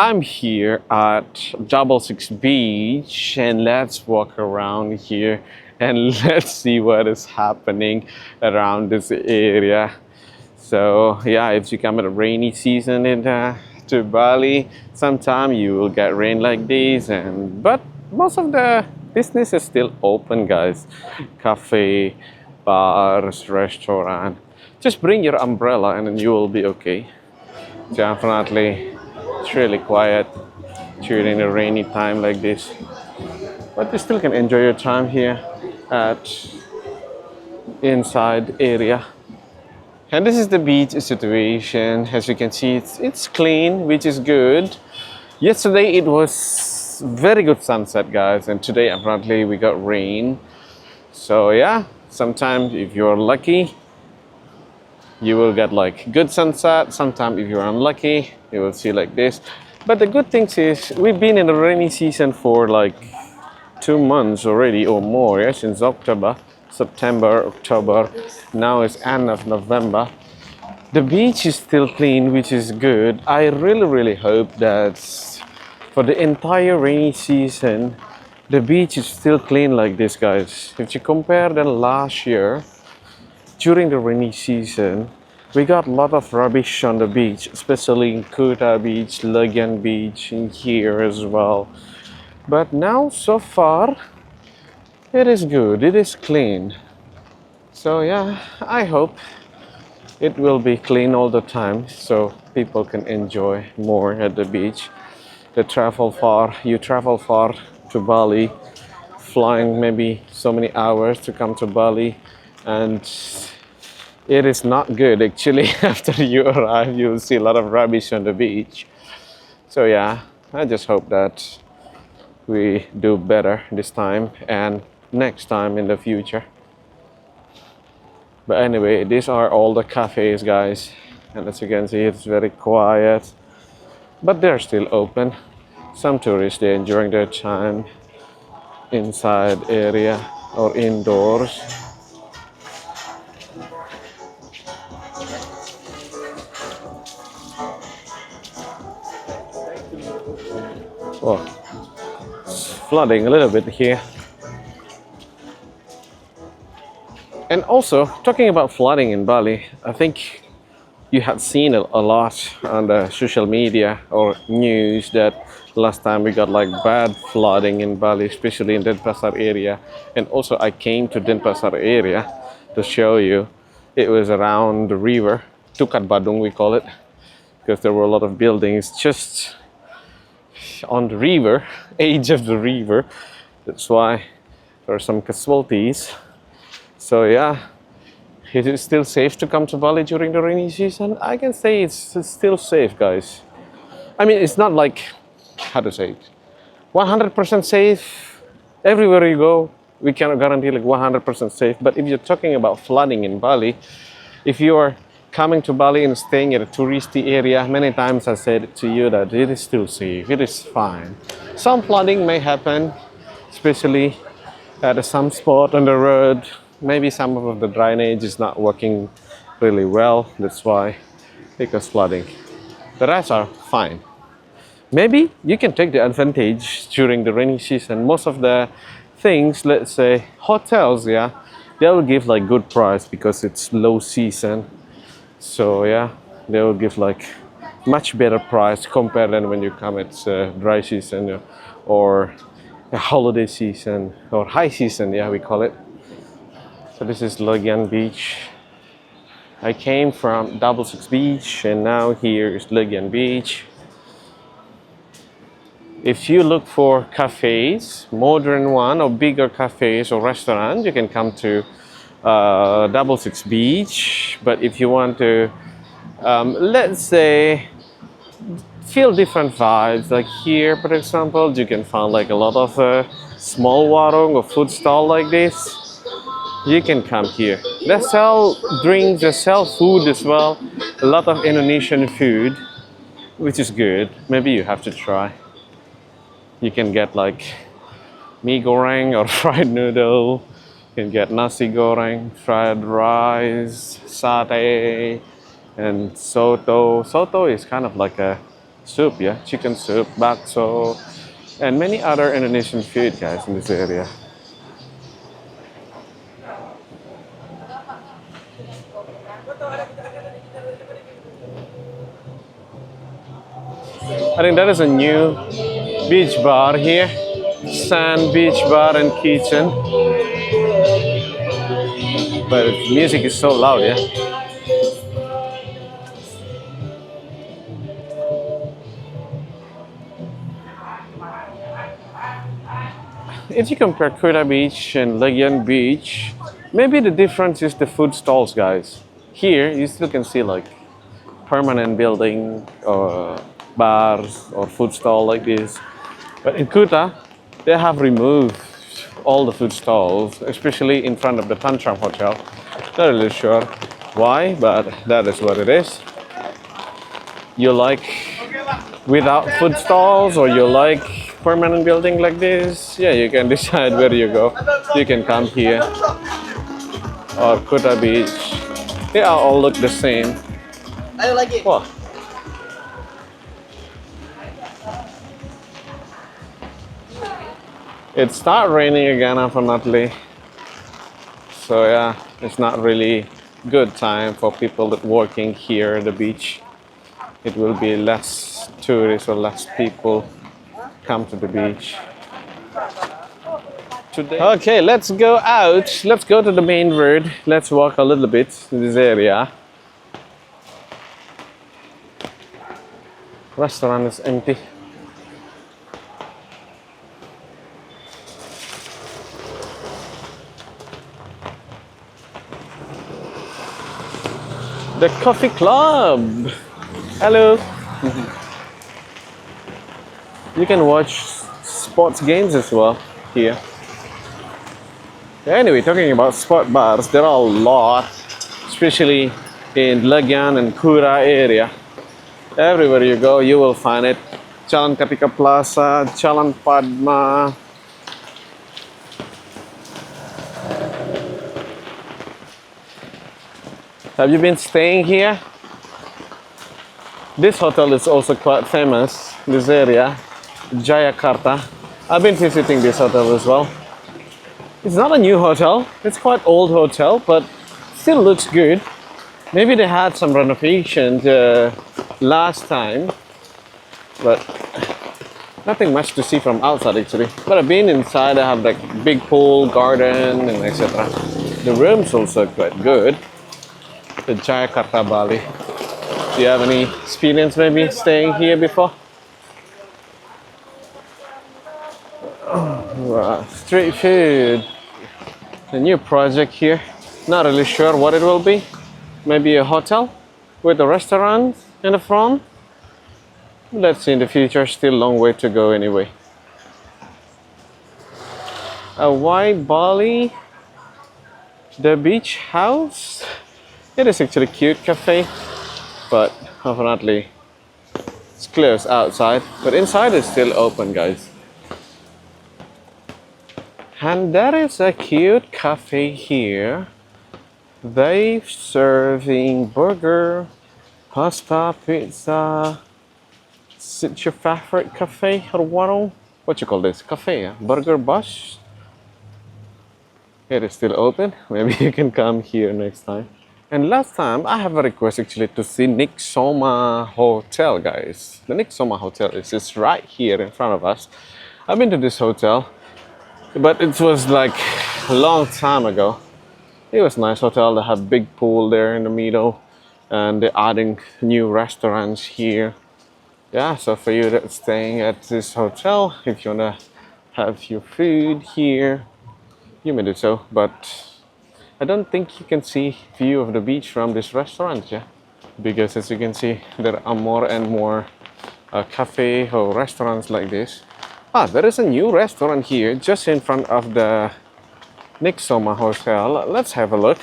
I'm here at Double Six Beach and let's walk around here and let's see what is happening around this area. So yeah, if you come at a rainy season to Bali, sometime you will get rain like this, but most of the business is still open, guys. Cafe, bars, restaurant. Just bring your umbrella and then you will be okay. Definitely, it's really quiet during a rainy time like this. But you still can enjoy your time here at inside area. And this is the beach situation. As you can see, it's clean, which is good. Yesterday it was very good sunset, guys, and today apparently we got rain. So yeah, sometimes if you're lucky, you will get like good sunset. Sometimes if you're unlucky, you will see like this. But the good thing is we've been in the rainy season for like 2 months already or more, yeah, since September, October. Now it's end of November. The beach is still clean, which is good. I really hope that for the entire rainy season, the beach is still clean like this, guys. If you compare the last year, during the rainy season, we got a lot of rubbish on the beach, especially in Kuta beach, Legian beach, in here as well. But now, so far, it is good, it is clean. So yeah, I hope it will be clean all the time so people can enjoy more at the beach. You travel far to Bali, flying maybe so many hours to come to Bali, and it is not good actually. After you arrive, you will see a lot of rubbish on the beach. So yeah, I just hope that we do better this time and next time in the future. But anyway, these are all the cafes, guys, and as you can see, it's very quiet, but they're still open. Some tourists, they're enjoying their time inside area or indoors. Oh, it's flooding a little bit here. And also, talking about flooding in Bali, I think you have seen a lot on the social media or news that last time we got like bad flooding in Bali, especially in Denpasar area. And also I came to Denpasar area to show you. It was around the river, Tukat Badung we call it, because there were a lot of buildings just on the river, edge of the river. That's why there are some casualties. So yeah, is it still safe to come to Bali during the rainy season? I can say it's still safe, guys. I mean, it's not like, how to say it, 100% safe. Everywhere you go, we cannot guarantee like 100% safe. But if you're talking about flooding in Bali, if you are coming to Bali and staying at a touristy area, many times I said to you that it is still safe, it is fine. Some flooding may happen, especially at some spot on the road. Maybe some of the drainage is not working really well, that's why it was flooding. The rest are fine. Maybe you can take the advantage during the rainy season. Most of the things, let's say hotels, yeah, they will give like good price because it's low season. So yeah, they will give like much better price compared than when you come at dry season or a holiday season or high season, yeah, we call it. So this is Legian Beach. I came from Double Six Beach and now here is Legian Beach. If you look for cafes, modern one or bigger cafes or restaurants, you can come to Double Six Beach. But if you want to, let's say, feel different vibes, like here, for example, you can find like a lot of small warung or food stall like this. You can come here. They sell drinks, they sell food as well. A lot of Indonesian food, which is good. Maybe you have to try. You can get like mie goreng or fried noodle. You can get nasi goreng, fried rice, satay, and soto. Soto is kind of like a soup, yeah, chicken soup, bakso, and many other Indonesian food, guys, in this area. I think that is a new beach bar here, sand beach bar and kitchen, but music is so loud, yeah. If you compare Kuta Beach and Legian Beach, maybe the difference is the food stalls, guys. Here, you still can see like permanent building or bars or food stall like this. But in Kuta, they have removed all the food stalls, especially in front of the Tantram Hotel. Not really sure why, but that is what it is. You like without food stalls or you like permanent building like this? Yeah, you can decide where you go. You can come here or Kuta Beach. They all look the same. I like it. Wow. It started raining again, unfortunately. So yeah, it's not really good time for people that working here at the beach. It will be less tourists or less people come to the beach. Today. Okay, let's go out. Let's go to the main road. Let's walk a little bit in this area. Restaurant is empty. The coffee club. Hello. You can watch sports games as well here. Anyway, talking about sport bars, there are a lot, especially in Legian and Kuta area. Everywhere you go, you will find it. Jalan Kartika Plaza, Jalan Padma. Have you been staying here? This hotel is also quite famous, this area, Jayakarta. I've been visiting this hotel as well. It's not a new hotel, it's quite old hotel, but still looks good. Maybe they had some renovations last time, but nothing much to see from outside actually. But I've been inside, I have like big pool, garden, and etc. The rooms also quite good. The Jayakarta, Bali. Do you have any experience maybe staying here before? Wow, street food. A new project here. Not really sure what it will be. Maybe a hotel with a restaurant in the front. Let's see in the future. Still a long way to go anyway. Why Bali? The beach house. It is actually a cute cafe, but unfortunately it's closed outside. But inside is still open, guys. And there is a cute cafe here. They serving burger, pasta, pizza. Is it your favorite cafe or warung? What you call this? Cafe, yeah? Burger Bush? It is still open. Maybe you can come here next time. And last time I have a request actually to see Nick Soma Hotel, guys. The Nick Soma Hotel is just right here in front of us. I've been to this hotel, but it was like a long time ago. It was a nice hotel. They have big pool there in the middle, and they're adding new restaurants here. Yeah, so for you that's staying at this hotel, if you wanna have your food here, you may do so. But I don't think you can see view of the beach from this restaurant, yeah, because as you can see, there are more and more cafe or restaurants like this. There is a new restaurant here just in front of the Nick Soma Hotel. Let's have a look.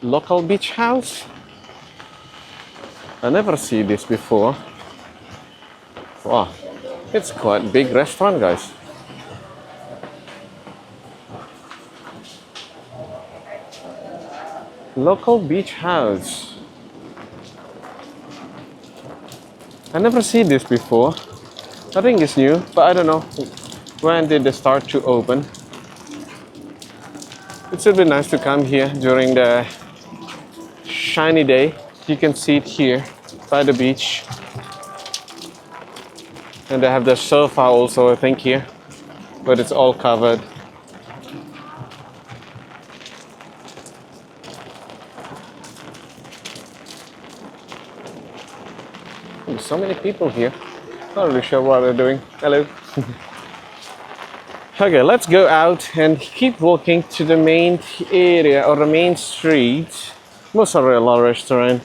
Local beach house. I never see this before. Wow, it's quite big restaurant, guys. Local beach house. I never seen this before. I think it's new, but I don't know when did they start to open. It should be nice to come here during the shiny day. You can see it here by the beach. And they have the sofa also, I think, here, but it's all covered. There's so many people here. Not really sure what they're doing. Hello. Okay, let's go out and keep walking to the main area or the main street. Mozzarella restaurant.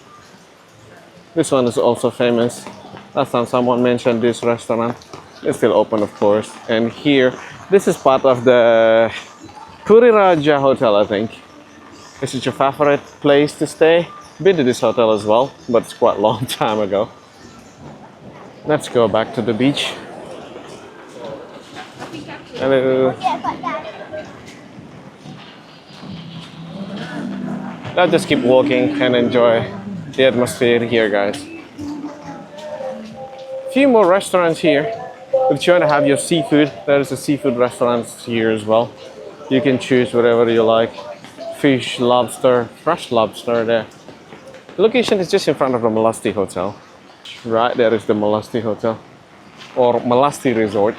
This one is also famous. Last time someone mentioned this restaurant. It's still open, of course. And here, this is part of the Puri Raja Hotel, I think. Is it your favorite place to stay? Been to this hotel as well, but it's quite a long time ago. Let's go back to the beach. Hello. Let's just keep walking and enjoy the atmosphere here, guys. Few more restaurants here. If you want to have your seafood, there is a seafood restaurant here as well. You can choose whatever you like. Fish, lobster, fresh lobster there. The location is just in front of the Melasti Hotel. Right there is the Melasti Hotel or Melasti Resort.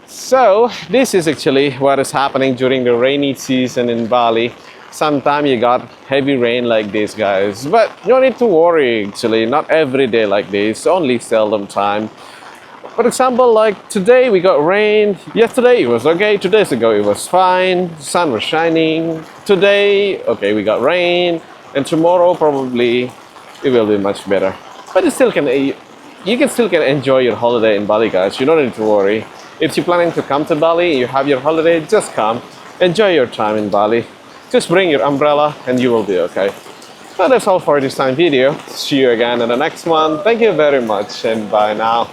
So this is actually what is happening during the rainy season in Bali. Sometimes you got heavy rain like this, guys, but you don't need to worry. Actually, not every day like this, only seldom time. For example, like today we got rain. Yesterday it was okay. 2 days ago it was fine. Sun was shining. Today, okay, we got rain, and tomorrow probably it will be much better. But you still can enjoy your holiday in Bali, guys. You don't need to worry. If you're planning to come to Bali, you have your holiday, just come. Enjoy your time in Bali. Just bring your umbrella and you will be okay. So that's all for this time video. See you again in the next one. Thank you very much and bye now.